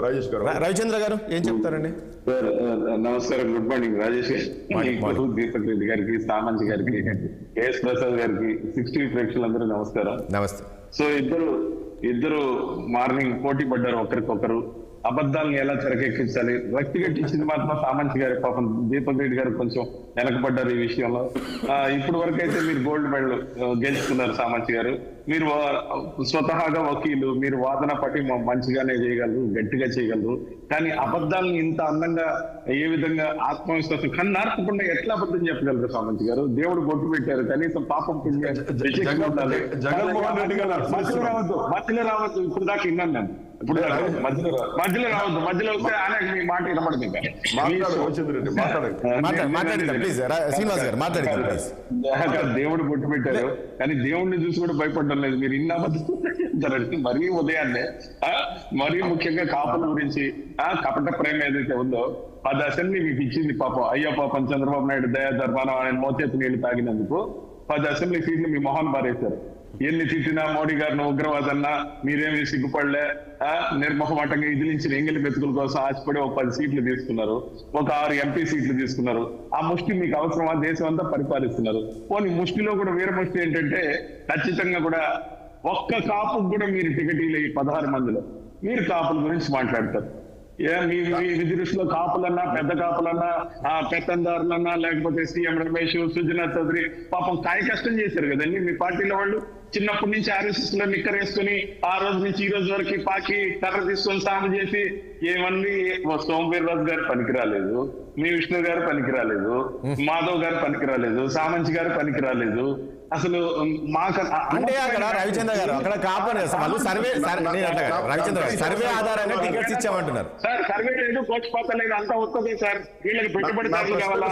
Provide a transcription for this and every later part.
రాజేష్ గారు, రవిచంద్ర గారు ఏం చెప్తారండి? నమస్కారం, గుడ్ మార్నింగ్ రాజేష్ గారు, దీపక్ రెడ్డి గారికి, సామంత్ గారికి, కేఎస్ ప్రసాద్ గారికి, 60 ప్రేక్షకులందరూ నమస్కారం. నమస్తే. సో ఇద్దరు మార్నింగ్ పోటీ పడ్డారు ఒకరికొకరు. అబద్ధాలను ఎలా తెరకెక్కించాలి, వ్యక్తి కట్టించింది మాత్రం సామంత్ గారి. పాపం దీపక్ రెడ్డి గారు కొంచెం వెనకబడ్డారు ఈ విషయంలో. ఇప్పటి వరకు అయితే మీరు గోల్డ్ మెడల్ గెలుచుకున్నారు సామంత్ గారు. మీరు స్వతహాగా వకీలు, మీరు వాదన పట్టి మంచిగానే చేయగలరు, గట్టిగా చేయగలరు. కానీ అబద్ధాలను ఇంత అందంగా ఏ విధంగా ఆత్మవిశ్వాసం కన్నార్పకుండా ఎట్లా అబద్ధం చెప్పగలరు సామంత్ గారు? దేవుడు బొట్టు పెట్టారు, కనీసం పాపం జగన్మోహన్ రెడ్డి గారు మధ్యలో రావద్దు. ఇప్పుడు దాకా విన్నాను నేను. ఇప్పుడు మధ్యలో రావద్దు, మధ్యలో వస్తే ఆయన మీ మాట వినపడదు. దేవుడు బొట్టు పెట్టారు, కానీ దేవుడిని చూసి కూడా భయపడడం లేదు. మీరు ఇన్న అబద్ధం మరీ ఉదయాన్నే, మరీ ముఖ్యంగా కాపుల గురించి కపట ప్రేమ ఏదైతే ఉందో 10 అసెంబ్లీ మీకు ఇచ్చింది పాపం. అయ్యో పాపం చంద్రబాబు నాయుడు దయా ధర్మానం ఆయన మోచేతి నీళ్లు తాగినందుకు 10 అసెంబ్లీ సీట్లు మీ మొహన్ పారేశారు. ఎన్ని తిట్టినా మోడీ గారిని ఉగ్రవాదన్నా మీరేమి సిగ్గుపడలే, నిర్మోహమాటంగా ఇదిలించిన ఎంగిలి మెతుకుల కోసం ఆశపడి ఒక 10 సీట్లు తీసుకున్నారు, ఒక 6 ఎంపీ సీట్లు తీసుకున్నారు. ఆ ముష్టి మీకు అవసరమా? దేశం అంతా పరిపాలిస్తున్నారు. పోనీ ముష్టిలో కూడా వీర ముష్టి ఏంటంటే ఖచ్చితంగా కూడా ఒక్క కాపుకు కూడా మీరు టికెట్ ఇవ్వలే. 16 మందిలో మీరు కాపుల గురించి మాట్లాడతారు. మీ దృష్టిలో కాపులన్నా, పెద్ద కాపులన్నా, పెత్తందారులన్నా, లేకపోతే సీఎం రమేష్, సుజనా చౌదరి పాపం కాయ కష్టం చేశారు కదండి మీ పార్టీలో వాళ్ళు. చిన్నప్పటి నుంచి RSS లో నిక్కర్ వేసుకుని ఆ రోజు నుంచి ఈ రోజు వరకు పాకి కర్ర తీసుకొని సాగు చేసి ఏమన్నీ సోమవీర్రాజు గారు పనికిరాలేదు, మీ విష్ణు గారు పనికిరాలేదు, మాధవ్ గారు పనికిరాలేదు, సామంత్ గారు పనికిరాలేదు. అసలు మాకు అంటే అక్కడ రవిచంద్ర గారు అక్కడ కాపాడు సర్వే రవిచంద్ర గారు సర్వే ఆధారంగా టికెట్స్ ఇచ్చామంటున్నారు. సార్ సర్వే లేదు, కోచ్ లేదు, అంతా వస్తుంది సార్. వీళ్ళకి పెట్టుబడిదారులు కావాలా,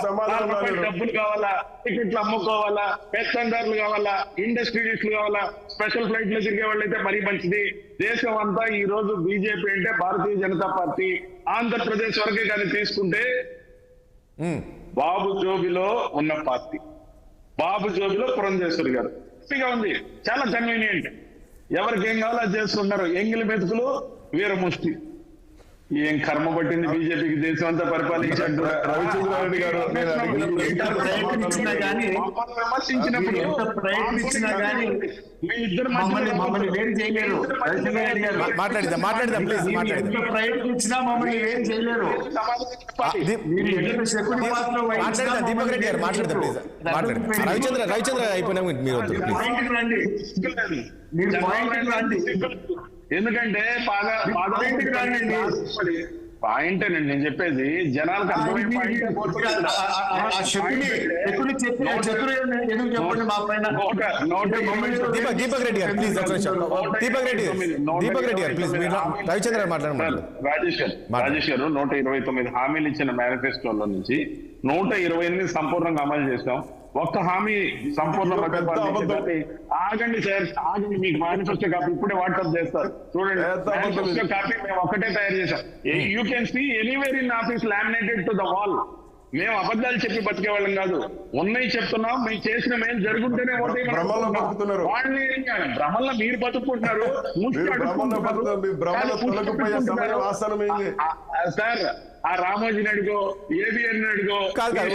డబ్బులు కావాలా, టికెట్లు అమ్ముకోవాలా, పెత్తందారులు కావాలా, ఇండస్ట్రియలిస్టులు కావాలా, స్పెషల్ ఫ్లైట్ లో తిరిగే వాళ్ళు అయితే మరీ మంచిది. దేశం అంతా ఈ రోజు బీజేపీ అంటే భారతీయ జనతా పార్టీ. ఆంధ్రప్రదేశ్ వరకే కానీ తీసుకుంటే బాబు జోబిలో ఉన్న పార్టీ, బాబు జోబిలో పురంధేశ్వరి గారు. హ్యాపీగా ఉంది, చాలా కన్వీనియంట్. ఎవరికి ఏం కావాలో అది చేస్తున్నారు. ఎంగిలి మెతుకులు వీరముష్టి. ఏం కర్మ పట్టింది బీజేపీకి దేశం అంతా పరిపాలించాడు. రవిచంద్రారెడ్డి గారు విమర్శించినప్పుడు మీ ఇద్దరు మమ్మల్ని వేరు చేయలేరు. మాట్లాడిద్దాం ప్లీజ్ మాట్లాడిద్దాం. ప్రయత్నించినా మమ్మల్ని వేరు చేయలేరు. దీపక్ రెడ్డి గారు మాట్లాడదాం ప్లీజ్ మాట్లాడండి. రవిచంద్ర అయిపోయినా మీరు ఎందుకంటే పాయింట్ అండి నేను చెప్పేది, జనాలకు అర్థమయ్యే పాయింట్. దీపక్ రెడ్డి గారు ప్లీజ్, దీపక్ రెడ్డి గారు ప్లీజ్ రవిచంద్ర గారు మాట్లాడండి. రాజేష్ గారు 129 హామీలు ఇచ్చిన మేనిఫెస్టోలో నుంచి 128 సంపూర్ణంగా అమలు చేస్తాం. ఒక్క హామీ సంపూర్ణ ఆగండి సార్, ఆగండి. మీకు మేనిఫెస్టో కాపీ ఇప్పుడే వాట్సాప్ చేస్తారు చూడండి. మేనిఫెస్టో కాపీ మేము ఒక్కటే తయారు చేసాం. You can see anywhere in office laminated to the wall. మేము అబద్ధాలు చెప్పి బతికే వాళ్ళం కాదు, ఉన్నాయి చెప్తున్నాం. మేము చేసిన మేము జరుగుంటేనే వాళ్ళని భ్రమల్లో మీరు బతుకుంటున్నారు. సార్ ఆ రామోజీ అడుగో, ఏబిఎన్ అడుగో.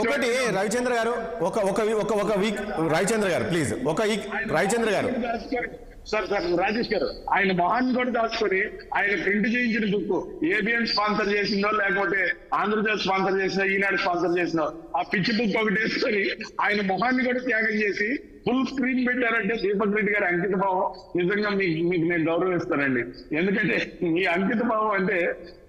ఒకటి రవిచంద్ర గారు ఒక వీక్ రవిచంద్ర గారు ప్లీజ్ రవిచంద్ర గారు సార్ రాజేష్ గారు ఆయన మొహాన్ని కూడా దాచుకొని ఆయన ప్రింట్ చేయించిన బుక్ ఏబిఎన్ స్పాన్సర్ చేసిందో లేకపోతే ఆంధ్రప్రదేశ్ స్పాన్సర్ చేసినా, ఈనాడు స్పాన్సర్ చేసినా ఆ పిచ్చి బుక్ ఒకటి వేసుకొని ఆయన మొహాన్ని కూడా త్యాగం చేసి ఫుల్ స్క్రీన్ పెట్టారంటే దీపక్ రెడ్డి గారి అంకిత భావం నిజంగా మీకు నేను గౌరవిస్తానండి. ఎందుకంటే మీ అంకిత భావం అంటే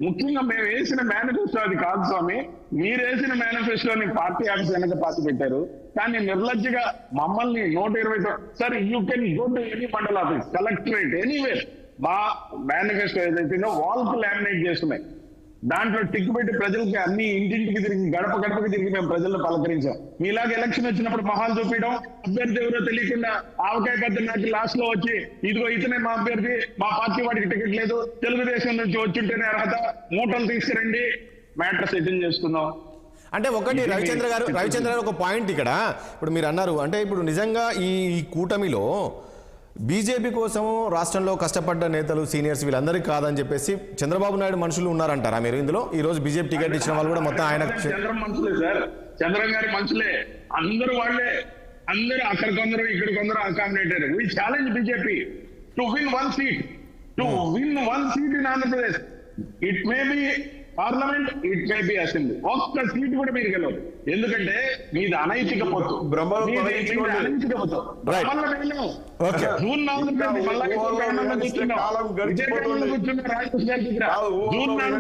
ముఖ్యంగా మేము వేసిన మేనిఫెస్టో అది కాదు స్వామి. మీరు వేసిన మేనిఫెస్టోని పార్టీ ఆఫీస్ వెనక పార్టీ పెట్టారు, కానీ నిర్లజ్జగా మమ్మల్ని 120 sir you can go to any mandal office, collectorate, anywhere. మా మేనిఫెస్టో ఏదైతే వాల్ కు లామినేట్ చేస్తున్నాయి, దాంట్లో టిక్ పెట్టి ప్రజలకి అన్ని ఇంటింటికి తిరిగి గడప గడపకి తిరిగి మేము ప్రజలను పలకరించాం. మీలాగా ఎలక్షన్ వచ్చినప్పుడు మొహాలు చూపించడం, అభ్యర్థి ఎవరో తెలియకుండా ఆవకాయ పెద్ద నాకు లాస్ట్ లో వచ్చి ఇదిగో ఇతనే మా అభ్యర్థి, మా పార్టీ వాడికి టికెట్ లేదు, తెలుగుదేశం నుంచి వచ్చింటేనే అర్హత, మూటలు తీసుకురండి, మ్యాటర్ సెటిల్ చేసుకుందాం. అంటే ఒకటి రవిచంద్ర గారు ఒక పాయింట్ ఇక్కడ ఇప్పుడు మీరు అన్నారు. అంటే ఇప్పుడు నిజంగా ఈ కూటమిలో బీజేపీ కోసం రాష్ట్రంలో కష్టపడ్డ నేతలు సీనియర్స్ వీళ్ళందరికీ కాదని చెప్పేసి చంద్రబాబు నాయుడు మనుషులు ఉన్నారంటారా మీరు ఇందులో? ఈ రోజు బీజేపీ టికెట్ ఇచ్చిన వాళ్ళు కూడా మొత్తం ఆయన చంద్రం మనుషులే సార్, చంద్రం గారి మనుషులే, అందరూ వాళ్ళే, అందరూ అక్కడ కొందరు ఇక్కడ కొందరు accommodator. We challenge BJP to win 1 seat, to win 1 seat in Andhra Pradesh. It may be parliament, it may be assembly. ఒక్క సీట్ కూడా మీరు గెలవదు, ఎందుకంటే మీది అనైతిక పొత్తు. బ్రహ్మలో మీది పరీక్ష అనైతిక పొత్తు. Right. బ్రహ్మలో వెళ్ళాం. Okay. జూన్ 4 ఇంకా ఊహలో వేస్తే కాలం గడిచిపోతుంది. కూర్చున్నాం రాజకీయ గారి దగ్గర. కాదు, ఊహలో జూన్ 4